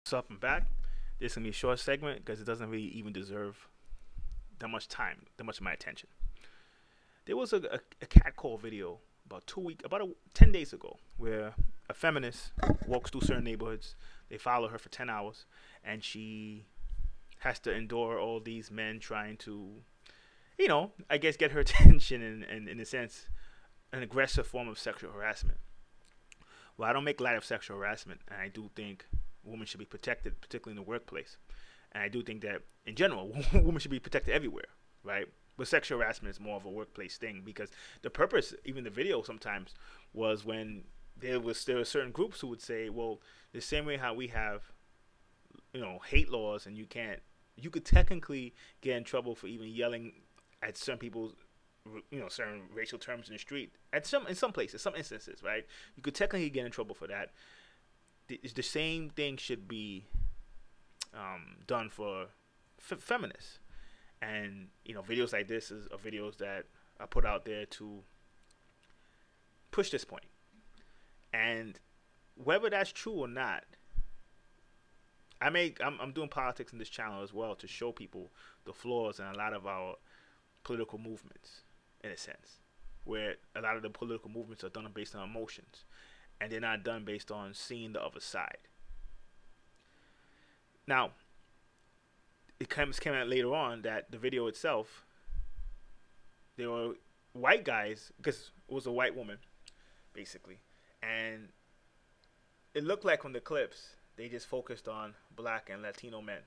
What's up? I'm back. This is gonna be a short segment because it doesn't really even deserve that much time, that much of my attention. There was a cat call video about 10 days ago where a feminist walks through certain neighborhoods. They follow her for 10 hours, and she has to endure all these men trying to, I guess get her attention and in a sense, an aggressive form of sexual harassment. Well, I don't make light of sexual harassment, and I do think women should be protected, particularly in the workplace. And I do think that, in general, women should be protected everywhere, right? But sexual harassment is more of a workplace thing because the purpose, even the video sometimes, was when there were certain groups who would say, well, the same way how we have, hate laws, and you could technically get in trouble for even yelling at certain people's certain racial terms in the street in some places, some instances, right? You could technically get in trouble for that. The same thing should be done for feminists, and videos like this are videos that are put out there to push this point. And whether that's true or not, I'm doing politics in this channel as well to show people the flaws in a lot of our political movements, in a sense, where a lot of the political movements are done based on emotions, and they're not done based on seeing the other side. Now, came out later on that the video itself, there were white guys, because it was a white woman, basically, and it looked like from the clips they just focused on black and Latino men.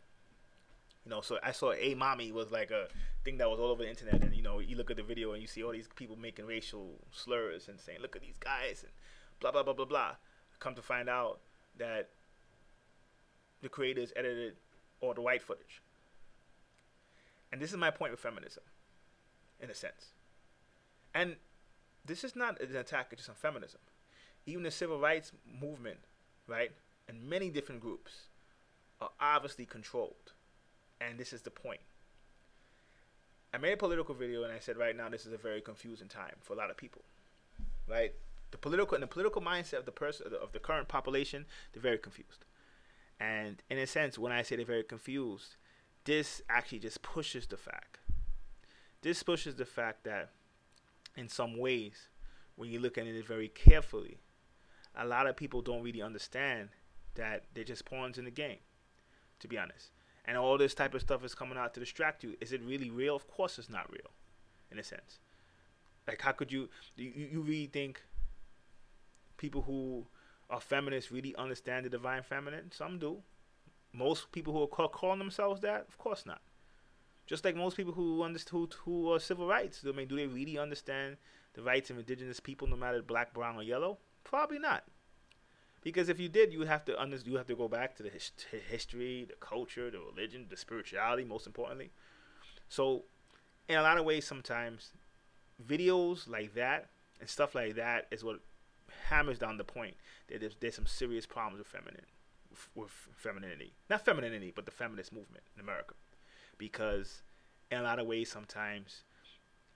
So I saw a mommy was like a thing that was all over the internet, and you look at the video and you see all these people making racial slurs and saying, "Look at these guys," and blah blah blah blah blah. Come to find out that the creators edited all the white footage. And this is my point with feminism, in a sense. And this is not an attack just on feminism. Even the civil rights movement, right, and many different groups are obviously controlled. And this is the point. I made a political video and I said right now this is a very confusing time for a lot of people, right? The political mindset of the current population, they're very confused. And in a sense, when I say they're very confused, this actually just pushes the fact. This pushes the fact that in some ways, when you look at it very carefully, a lot of people don't really understand that they're just pawns in the game, to be honest. And all this type of stuff is coming out to distract you. Is it really real? Of course it's not real, in a sense. Like, how could you really think people who are feminists really understand the divine feminine? Some do. Most people who are calling themselves that, of course not. Just like most people who are civil rights. I mean, do they really understand the rights of indigenous people, no matter black, brown, or yellow? Probably not. Because if you did, you would have to go back to the history, the culture, the religion, the spirituality, most importantly. So, in a lot of ways, sometimes videos like that and stuff like that is what hammers down the point that there's some serious problems with femininity. Not femininity, but the feminist movement in America. Because in a lot of ways, sometimes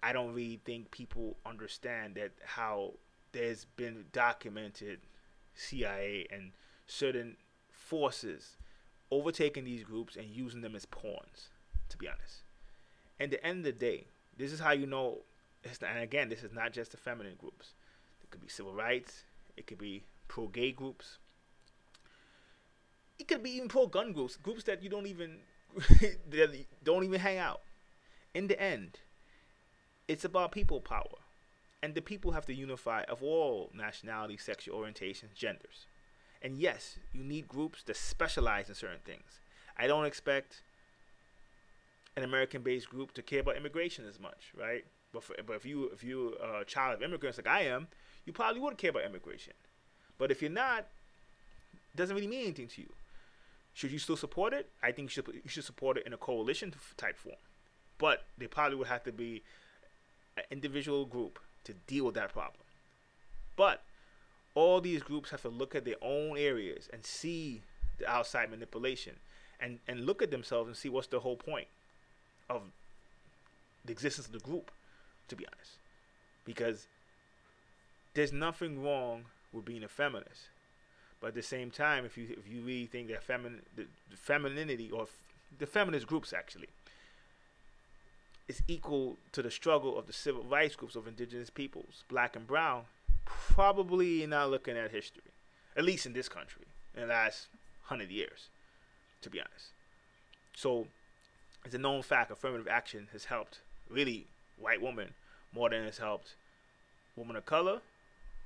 I don't really think people understand that how there's been documented CIA and certain forces overtaking these groups and using them as pawns, to be honest. And at the end of the day, this is how you know, and again, this is not just the feminine groups. It could be civil rights, it could be pro-gay groups, it could be even pro-gun groups that you don't even that don't even hang out. In the end, it's about people power. And the people have to unify of all nationalities, sexual orientations, genders. And yes, you need groups that specialize in certain things. I don't expect an American-based group to care about immigration as much, right? But if you're a child of immigrants like I am, you probably would care about immigration. But if you're not, it doesn't really mean anything to you. Should you still support it? I think you should support it in a coalition type form. But there probably would have to be an individual group to deal with that problem. But all these groups have to look at their own areas and see the outside manipulation and look at themselves and see what's the whole point of the existence of the group, to be honest. Because there's nothing wrong with being a feminist. But at the same time, if you really think that the femininity or the feminist groups actually is equal to the struggle of the civil rights groups of indigenous peoples, black and brown, probably you're not looking at history, at least in this country, in the last 100 years, to be honest. So it's a known fact affirmative action has helped really white women more than it's helped women of color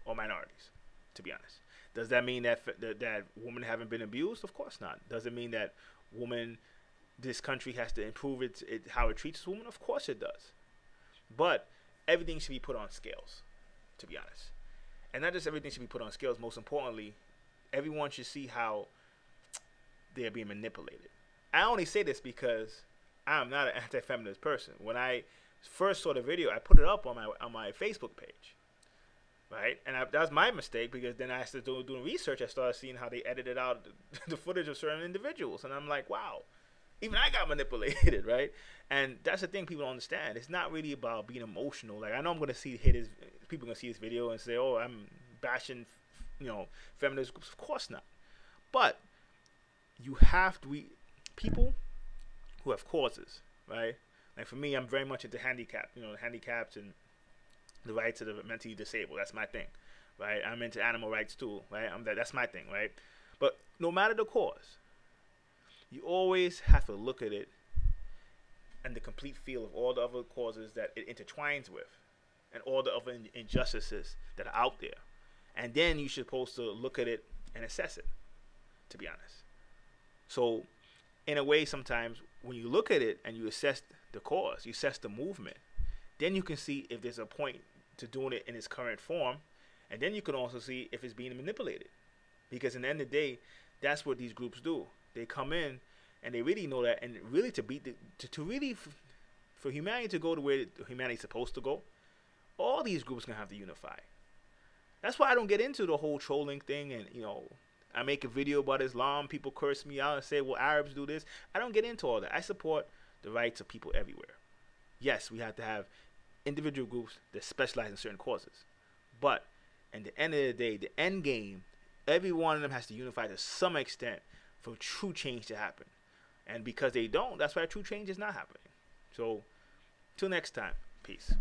or minorities, to be honest. Does that mean that women haven't been abused? Of course not. Does it mean that this country has to improve how it treats women? Of course it does. But everything should be put on scales, to be honest. And not just everything should be put on scales. Most importantly, everyone should see how they're being manipulated. I only say this because I'm not an anti-feminist person. When I first saw the video, I put it up on my Facebook page, right? And that was my mistake, because then I started doing research. I started seeing how they edited out the footage of certain individuals, and I'm like, wow, even I got manipulated, right? And that's the thing people don't understand. It's not really about being emotional. Like, I know people are gonna see this video and say, oh, I'm bashing, feminist groups. Of course not. But you have to people who have causes, right? Like for me, I'm very much into handicapped and the rights of the mentally disabled. That's my thing, right? I'm into animal rights too, right? That's my thing, right? But no matter the cause, you always have to look at it and the complete feel of all the other causes that it intertwines with and all the other injustices that are out there. And then you're supposed to look at it and assess it, to be honest. So in a way, sometimes when you look at it and you assess the cause, you assess the movement, then you can see if there's a point to doing it in its current form, and then you can also see if it's being manipulated. Because in the end of the day, that's what these groups do. They come in and they really know that, and really for humanity to go to where humanity's supposed to go, all these groups are gonna have to unify. That's why I don't get into the whole trolling thing, and I make a video about Islam, people curse me out and say, well, Arabs do this. I don't get into all that. I support the rights of people everywhere. Yes, we have to have individual groups that specialize in certain causes. But at the end of the day, the end game, every one of them has to unify to some extent for true change to happen. And because they don't, that's why true change is not happening. So, till next time, peace.